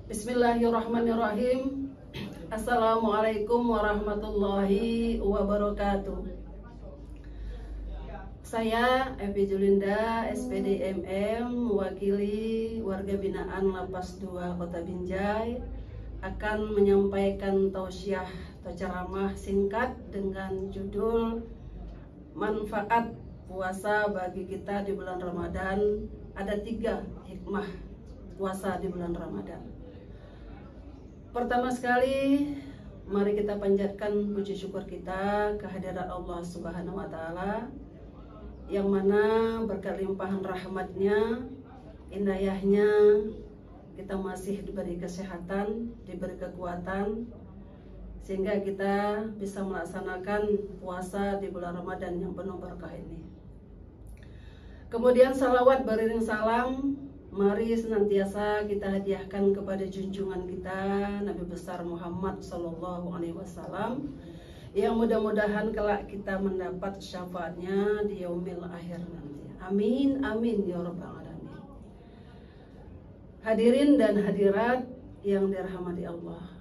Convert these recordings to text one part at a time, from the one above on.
Bismillahirrahmanirrahim. Assalamualaikum warahmatullahi wabarakatuh. Saya Evi Julinda, SPD MM, mewakili warga binaan Lapas 2 Kota Binjai, akan menyampaikan tausiah atau ceramah singkat dengan judul manfaat puasa bagi kita di bulan Ramadan. Ada 3 hikmah puasa di bulan Ramadan. Pertama sekali, mari kita panjatkan puji syukur kita kehadirat Allah Subhanahu wa Ta'ala, yang mana berkat limpahan rahmatnya, inayahnya, kita masih diberi kesehatan, diberi kekuatan, sehingga kita bisa melaksanakan puasa di bulan Ramadan yang penuh berkah ini. Kemudian salawat beriring salam, mari senantiasa kita hadiahkan kepada junjungan kita Nabi besar Muhammad SAW, yang mudah-mudahan kelak kita mendapat syafaatnya di yaumil akhir nanti. Amin, amin ya rabbal alamin. Hadirin dan hadirat yang dirahmati Allah,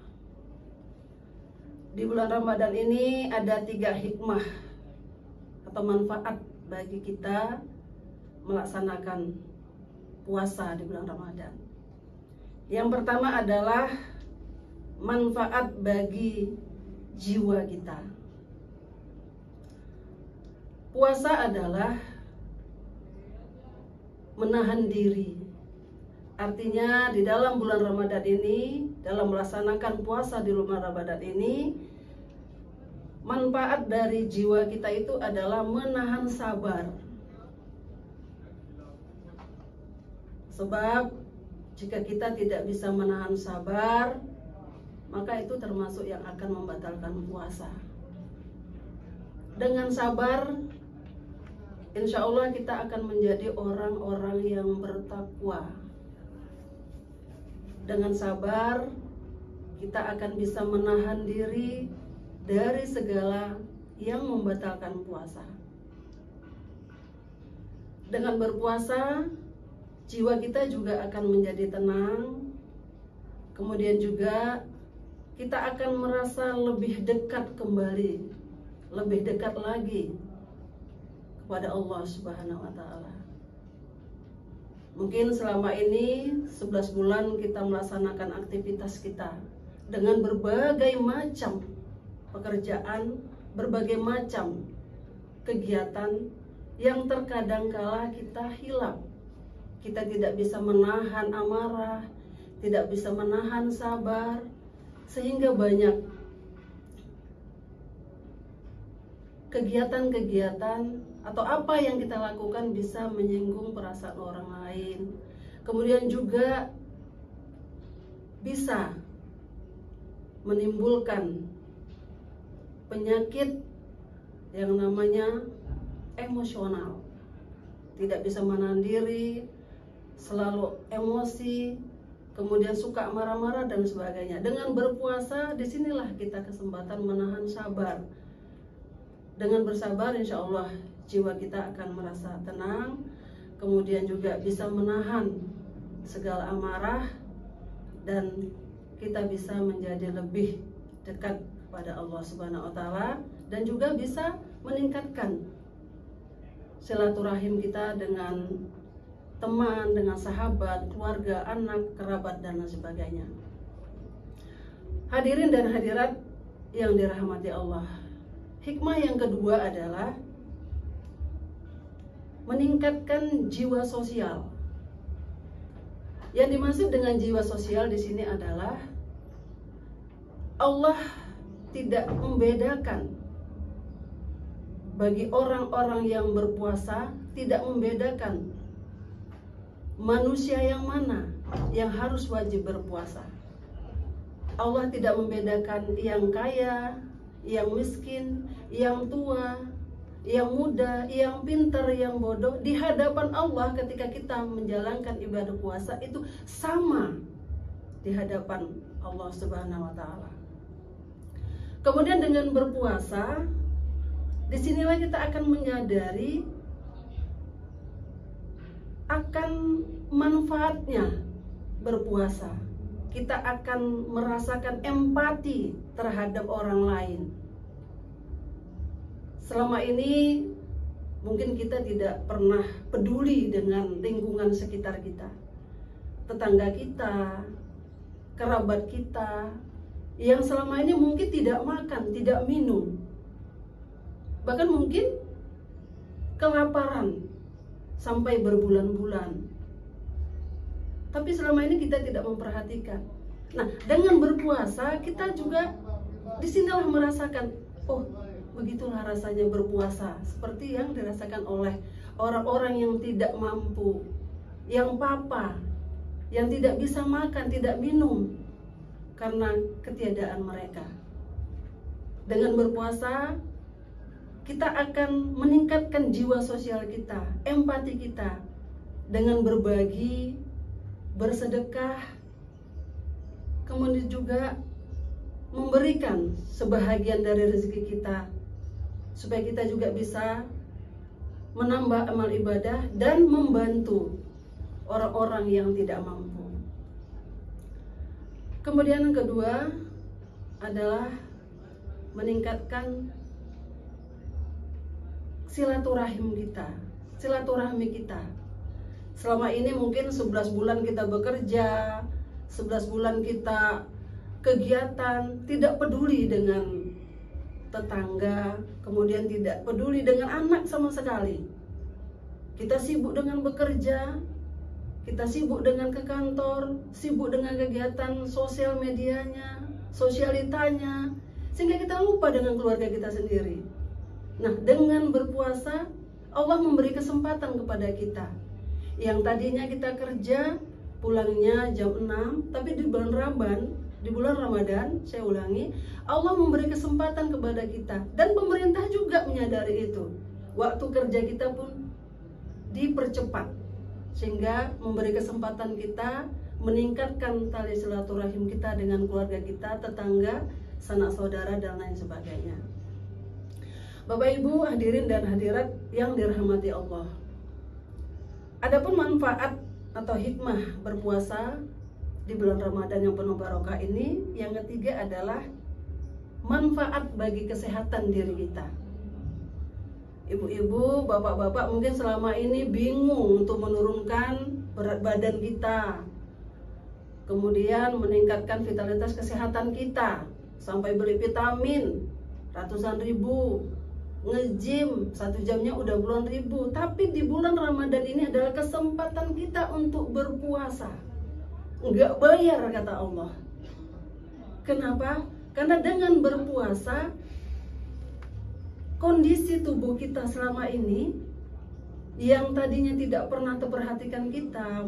di bulan Ramadan ini ada 3 hikmah atau manfaat bagi kita melaksanakan puasa di bulan Ramadan. Yang pertama adalah manfaat bagi jiwa kita. Puasa adalah menahan diri. Artinya di dalam bulan Ramadan ini, dalam melaksanakan puasa di bulan Ramadan ini, manfaat dari jiwa kita itu adalah menahan sabar. Sebab jika kita tidak bisa menahan sabar, maka itu termasuk yang akan membatalkan puasa. Dengan sabar, insya Allah kita akan menjadi orang-orang yang bertakwa. Dengan sabar, kita akan bisa menahan diri dari segala yang membatalkan puasa. Dengan berpuasa, jiwa kita juga akan menjadi tenang. Kemudian juga kita akan merasa lebih dekat kembali, lebih dekat lagi kepada Allah Subhanahu wa Ta'ala. Mungkin selama ini 11 bulan kita melaksanakan aktivitas kita dengan berbagai macam pekerjaan, berbagai macam kegiatan yang terkadang kala kita hilap. Kita tidak bisa menahan amarah, tidak bisa menahan sabar, sehingga banyak kegiatan-kegiatan atau apa yang kita lakukan bisa menyinggung perasaan orang lain. Kemudian juga bisa menimbulkan penyakit yang namanya emosional. Tidak bisa menahan diri, selalu emosi, kemudian suka marah-marah dan sebagainya. Dengan berpuasa, disinilah kita kesempatan menahan sabar. Dengan bersabar, insya Allah jiwa kita akan merasa tenang, kemudian juga bisa menahan segala amarah, dan kita bisa menjadi lebih dekat kepada Allah Subhanahu wa Ta'ala, dan juga bisa meningkatkan silaturahim kita dengan teman, dengan sahabat, keluarga, anak, kerabat, dan lain sebagainya. Hadirin dan hadirat yang dirahmati Allah, hikmah yang kedua adalah meningkatkan jiwa sosial. Yang dimaksud dengan jiwa sosial di sini adalah Allah tidak membedakan bagi orang-orang yang berpuasa, tidak membedakan manusia yang mana yang harus wajib berpuasa. Allah tidak membedakan yang kaya, yang miskin, yang tua, yang muda, yang pintar, yang bodoh. Di hadapan Allah ketika kita menjalankan ibadah puasa itu sama di hadapan Allah Subhanahu wa Ta'ala. Kemudian dengan berpuasa, disinilah kita akan menyadari akan manfaatnya berpuasa. kita akan merasakan empati terhadap orang lain. Selama ini mungkin kita tidak pernah peduli dengan lingkungan sekitar kita, tetangga kita, kerabat kita, yang selama ini mungkin tidak makan, tidak minum, bahkan mungkin kelaparan sampai berbulan-bulan. Tapi selama ini kita tidak memperhatikan. Nah, dengan berpuasa kita juga disinilah merasakan, oh, begitulah rasanya berpuasa, seperti yang dirasakan oleh orang-orang yang tidak mampu, yang papa, yang tidak bisa makan, tidak minum karena ketiadaan mereka. Dengan berpuasa kita akan meningkatkan jiwa sosial kita, empati kita, dengan berbagi, bersedekah, kemudian juga memberikan sebahagian dari rezeki kita, supaya kita juga bisa menambah amal ibadah dan membantu orang-orang yang tidak mampu. Kemudian yang kedua adalah meningkatkan silaturahim kita, silaturahmi kita. Selama ini mungkin 11 bulan kita bekerja, 11 bulan kita kegiatan, tidak peduli dengan tetangga, kemudian tidak peduli dengan anak sama sekali. Kita sibuk dengan bekerja, kita sibuk dengan ke kantor, sibuk dengan kegiatan sosial medianya, sosialitanya, sehingga kita lupa dengan keluarga kita sendiri. Nah, dengan berpuasa, Allah memberi kesempatan kepada kita. Yang tadinya kita kerja, pulangnya jam 6, tapi di bulan Ramadan, saya ulangi, Allah memberi kesempatan kepada kita. Dan pemerintah juga menyadari itu. Waktu kerja kita pun dipercepat, sehingga memberi kesempatan kita meningkatkan tali silaturahim kita dengan keluarga kita, tetangga, sanak saudara, dan lain sebagainya. Bapak Ibu hadirin dan hadirat yang dirahmati Allah, adapun manfaat atau hikmah berpuasa di bulan Ramadan yang penuh barokah ini, yang ketiga adalah manfaat bagi kesehatan diri kita. Ibu-ibu, bapak-bapak mungkin selama ini bingung untuk menurunkan berat badan kita, kemudian meningkatkan vitalitas kesehatan kita, sampai beli vitamin ratusan ribu, nge-gym 1 jamnya udah puluhan ribu. Tapi di bulan Ramadan ini adalah kesempatan kita untuk berpuasa, nggak bayar kata Allah. Kenapa? Karena dengan berpuasa, kondisi tubuh kita selama ini yang tadinya tidak pernah terperhatikan kita,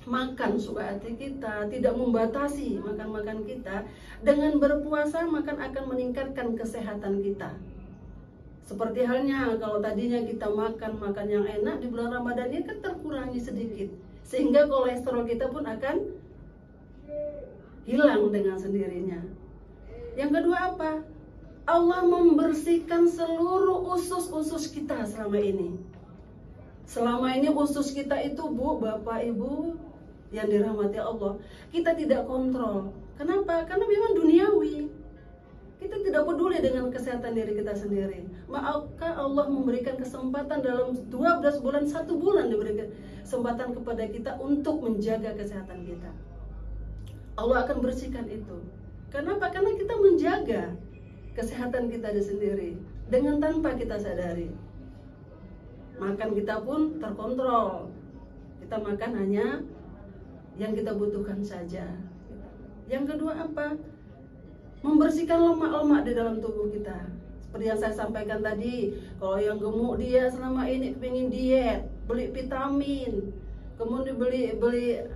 makan suka hati kita, tidak membatasi makan kita, dengan berpuasa akan meningkatkan kesehatan kita. Seperti halnya kalau tadinya kita makan yang enak, di bulan Ramadan ini kan terkurangi sedikit, sehingga kolesterol kita pun akan hilang dengan sendirinya. Yang kedua apa? Allah membersihkan seluruh usus-usus kita selama ini. Selama ini usus kita itu, Bu, Bapak, Ibu yang dirahmati Allah, kita tidak kontrol. Kenapa? Karena memang duniawi. Kita tidak peduli dengan kesehatan diri kita sendiri. Maka Allah memberikan kesempatan dalam 12 bulan, 1 bulan diberikan kesempatan kepada kita untuk menjaga kesehatan kita. Allah akan bersihkan itu. Kenapa? Karena kita menjaga kesehatan kita sendiri dengan tanpa kita sadari. Makan kita pun terkontrol. Kita makan hanya yang kita butuhkan saja. Yang kedua apa? Membersihkan lemak-lemak di dalam tubuh kita. Seperti yang saya sampaikan tadi, kalau yang gemuk dia selama ini pengen diet, beli vitamin, kemudian beli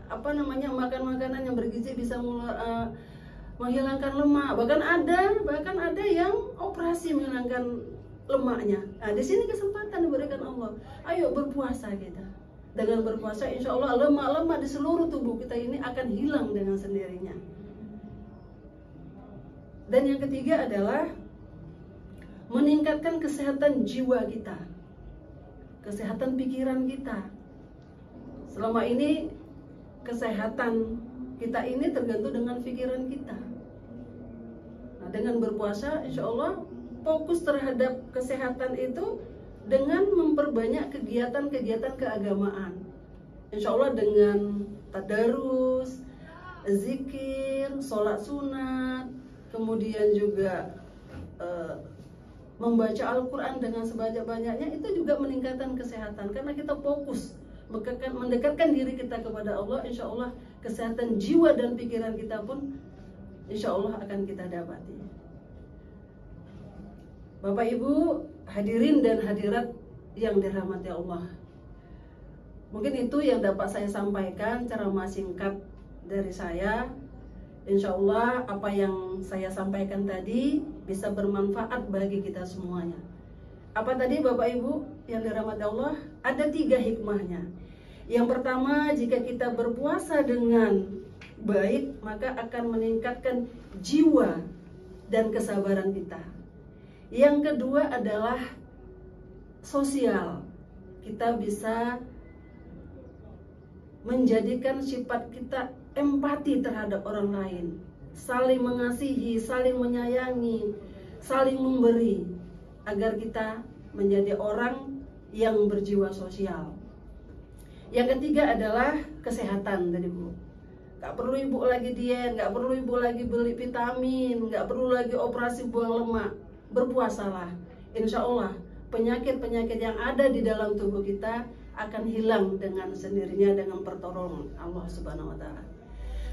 makan makanan yang bergizi bisa menghilangkan lemak. Bahkan ada yang operasi menghilangkan lemaknya. Nah, di sini kesempatan diberikan Allah. Ayo berpuasa kita. Dengan berpuasa, insya Allah lemak-lemak di seluruh tubuh kita ini akan hilang dengan sendirinya. Dan yang ketiga adalah meningkatkan kesehatan jiwa kita, kesehatan pikiran kita. Selama ini kesehatan kita ini tergantung dengan pikiran kita. Nah, dengan berpuasa, insya Allah fokus terhadap kesehatan itu dengan memperbanyak kegiatan-kegiatan keagamaan. Insya Allah dengan tadarus, zikir, sholat sunat, kemudian juga membaca Al-Quran dengan sebanyak-banyaknya, itu juga meningkatkan kesehatan. Karena kita fokus mendekatkan diri kita kepada Allah, insya Allah kesehatan jiwa dan pikiran kita pun insya Allah akan kita dapati. Bapak Ibu hadirin dan hadirat yang dirahmati Allah, mungkin itu yang dapat saya sampaikan cara singkat dari saya. Insya Allah apa yang saya sampaikan tadi bisa bermanfaat bagi kita semuanya. Apa tadi Bapak Ibu yang dirahmati Allah? Ada 3 hikmahnya. Yang pertama, jika kita berpuasa dengan baik, maka akan meningkatkan jiwa dan kesabaran kita. Yang kedua adalah sosial. Kita bisa menjadikan sifat kita empati terhadap orang lain, saling mengasihi, saling menyayangi, saling memberi, agar kita menjadi orang yang berjiwa sosial. Yang ketiga adalah kesehatan tadi Bu. Gak perlu ibu lagi diet, gak perlu ibu lagi beli vitamin, gak perlu lagi operasi buang lemak. Berpuasalah, insya Allah penyakit-penyakit yang ada di dalam tubuh kita akan hilang dengan sendirinya dengan pertolongan Allah Subhanahu wa Ta'ala.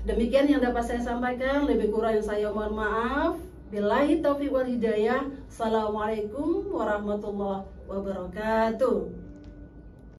Demikian yang dapat saya sampaikan, lebih kurang saya mohon maaf. Billahi taufiq wal hidayah. Assalamualaikum warahmatullahi wabarakatuh.